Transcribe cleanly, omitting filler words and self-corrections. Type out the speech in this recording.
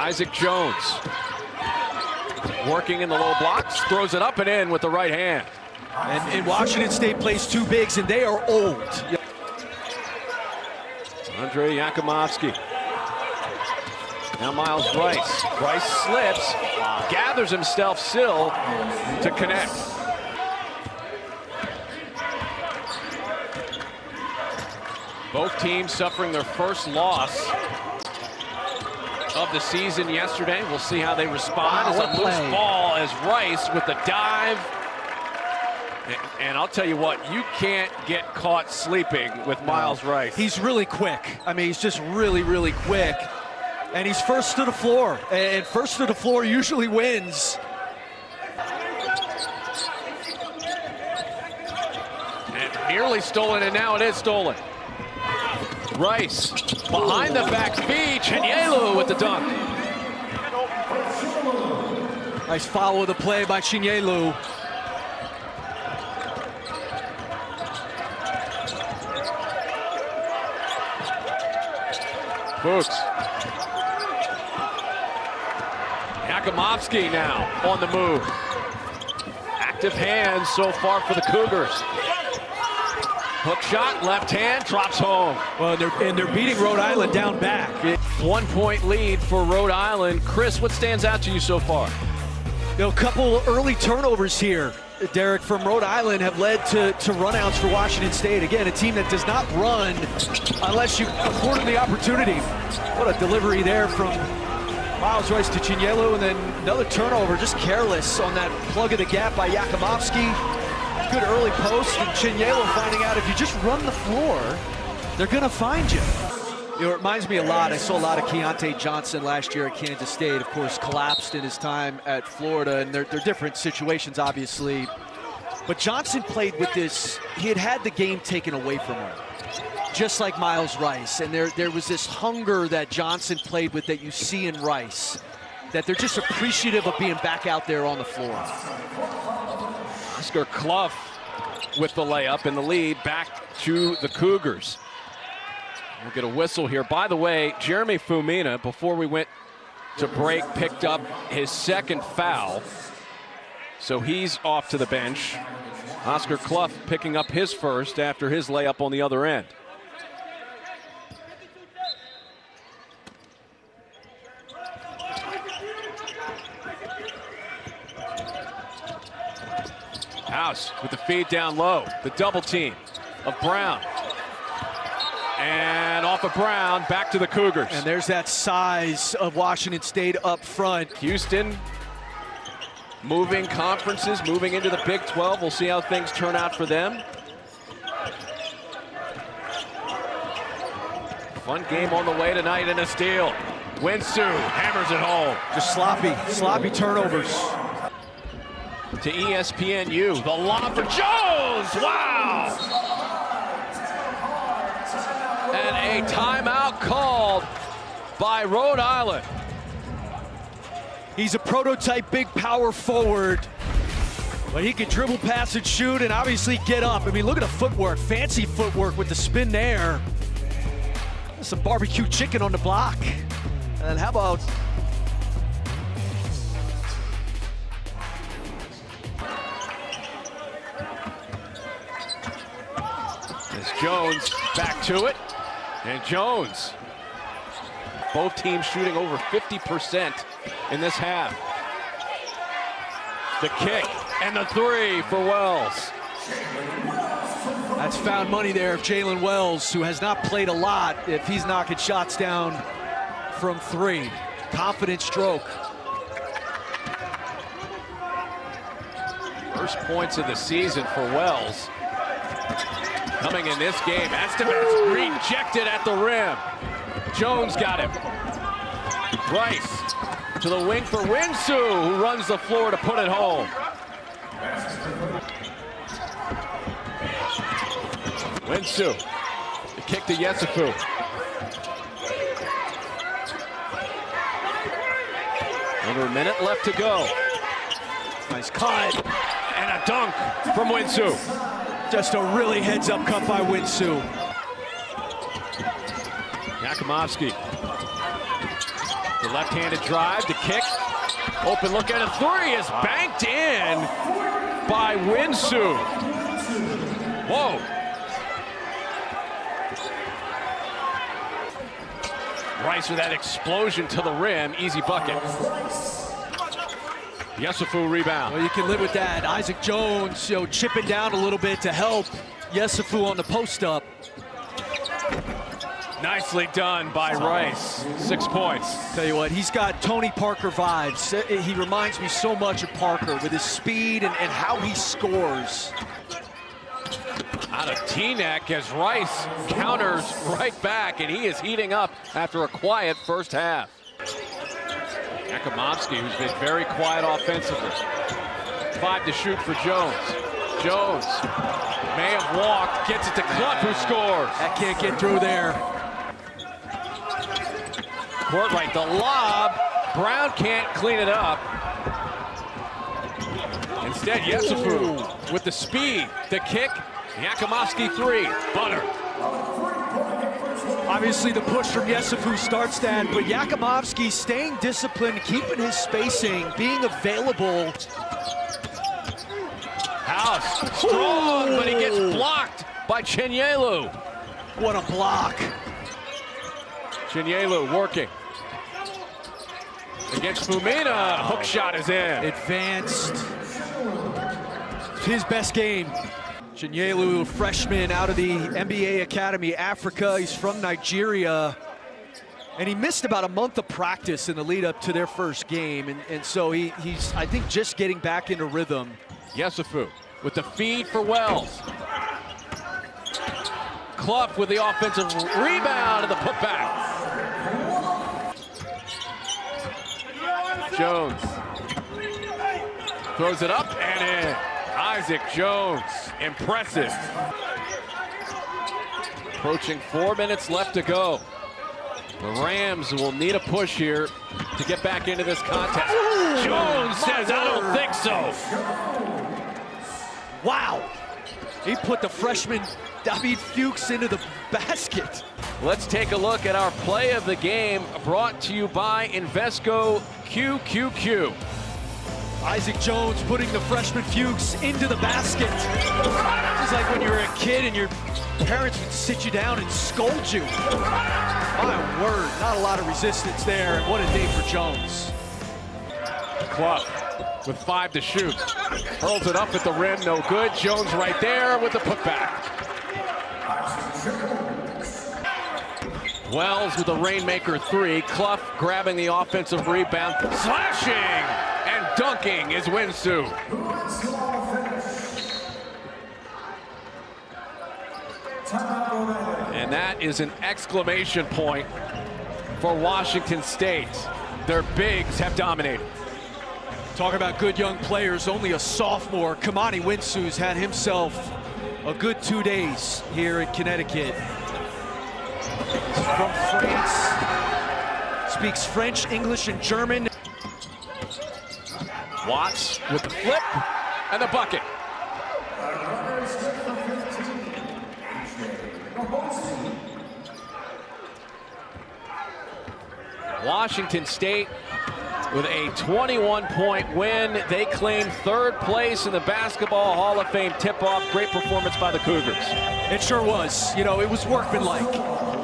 Isaac Jones working in the low blocks, throws it up and in with the right hand. And Washington State plays two bigs, and they are old. Andre Yakumovsky. Now Miles Rice. Rice slips, gathers himself still to connect. Both teams suffering their first loss of the season yesterday. We'll see how they respond. As a loose ball as Rice with the dive. And I'll tell you what, you can't get caught sleeping with Miles Rice. He's really quick. I mean, he's just really, really quick. And he's first to the floor. And first to the floor usually wins. And nearly stolen, and now it is stolen. Rice behind the back feed. Chinyelu with the dunk. Nice follow the play by Chinyelu. Fuchs. Yakumovsky now on the move. Active hands so far for the Cougars. Hook shot, left hand, drops home. Well, they're beating Rhode Island down back. 1 point lead for Rhode Island. Chris, what stands out to you so far? You know, a couple early turnovers here, Derek, from Rhode Island have led to runouts for Washington State. Again, a team that does not run unless you afford them the opportunity. What a delivery there from Miles Rice to Chinyelu, and then another turnover, just careless on that plug of the gap by Yakumovsky. Good early post, and Chinyelu finding out if you just run the floor, they're gonna find you. You know, it reminds me a lot, I saw a lot of Keontae Johnson last year at Kansas State, of course collapsed in his time at Florida, and they're different situations obviously. But Johnson played with this, he had the game taken away from him, just like Miles Rice, and there was this hunger that Johnson played with that you see in Rice, that they're just appreciative of being back out there on the floor. Oscar Clough with the layup and the lead back to the Cougars. We'll get a whistle here. By the way, Jeremy Fumina, before we went to break, picked up his second foul. So he's off to the bench. Oscar Clough picking up his first after his layup on the other end. House with the feed down low. The double team of Brown. And off of Brown, back to the Cougars. And there's that size of Washington State up front. Houston moving conferences, moving into the Big 12. We'll see how things turn out for them. Fun game on the way tonight and a steal. Winsu hammers it home. Just sloppy turnovers. To ESPNU, the lob for Jones, wow! And a timeout called by Rhode Island. He's a prototype big power forward, but he can dribble, pass, and shoot, and obviously get up. I mean, look at the footwork, fancy footwork with the spin there. Some barbecue chicken on the block. And how about Jones back to it, and Jones. Both teams shooting over 50% in this half. The kick and the three for Wells. That's found money there of Jalen Wells, who has not played a lot, if he's knocking shots down from three. Confident stroke. First points of the season for Wells. Coming in this game, Estevez rejected at the rim. Jones got him. Rice to the wing for Winsu, who runs the floor to put it home. Winsu, the kick to Yesufu. Under a minute left to go. Nice cut. And a dunk from Winsu. Just a really heads-up cut by Winsu. Yakumovsky. The left-handed drive, the kick. Open look at a three is banked in by WSU. Whoa. Rice with that explosion to the rim. Easy bucket. Yesufu rebound. Well, you can live with that. Isaac Jones, chipping down a little bit to help Yesufu on the post-up. Nicely done by Rice. 6 points. Tell you what, he's got Tony Parker vibes. He reminds me so much of Parker with his speed and how he scores. Out of T-neck as Rice counters right back, and he is heating up after a quiet first half. Yakimovsky, who's been very quiet offensively. 5 to shoot for Jones. Jones may have walked, gets it to Clough, who scores. That can't get through there. Court right, the lob. Brown can't clean it up. Instead, Yesufu with the speed, the kick. Yakimovsky three, butter. Obviously the push from Yesufu starts that, but Yakimovsky staying disciplined, keeping his spacing, being available. House, strong, but he gets blocked by Chinyelu. What a block. Chinyelu working. Against Fumina, hook shot is in. Advanced. His best game. Chinyelu, freshman out of the MBA Academy, Africa. He's from Nigeria. And he missed about a month of practice in the lead up to their first game. And so he's, I think, just getting back into rhythm. Yesufu with the feed for Wells. Clough with the offensive rebound and the putback. Jones throws it up and in. Isaac Jones, impressive. Approaching 4 minutes left to go. The Rams will need a push here to get back into this contest. Jones says, I don't think so. Wow. He put the freshman David Fuchs into the basket. Let's take a look at our play of the game, brought to you by Invesco QQQ. Isaac Jones putting the freshman Fuchs into the basket. It's like when you were a kid and your parents would sit you down and scold you. My word, not a lot of resistance there. And what a day for Jones. Clough with 5 to shoot. Hurls it up at the rim, no good. Jones right there with the putback. Wells with the Rainmaker three. Clough grabbing the offensive rebound. Slashing and dunking is WSU. And that is an exclamation point for Washington State. Their bigs have dominated. Talk about good young players, only a sophomore. Kamani Winsu's had himself a good 2 days here in Connecticut. He's from France, speaks French, English, and German. Watts with the flip and the bucket. Washington State with a 21-point win. They claim third place in the Basketball Hall of Fame tip-off. Great performance by the Cougars. It sure was. You know, it was workmanlike.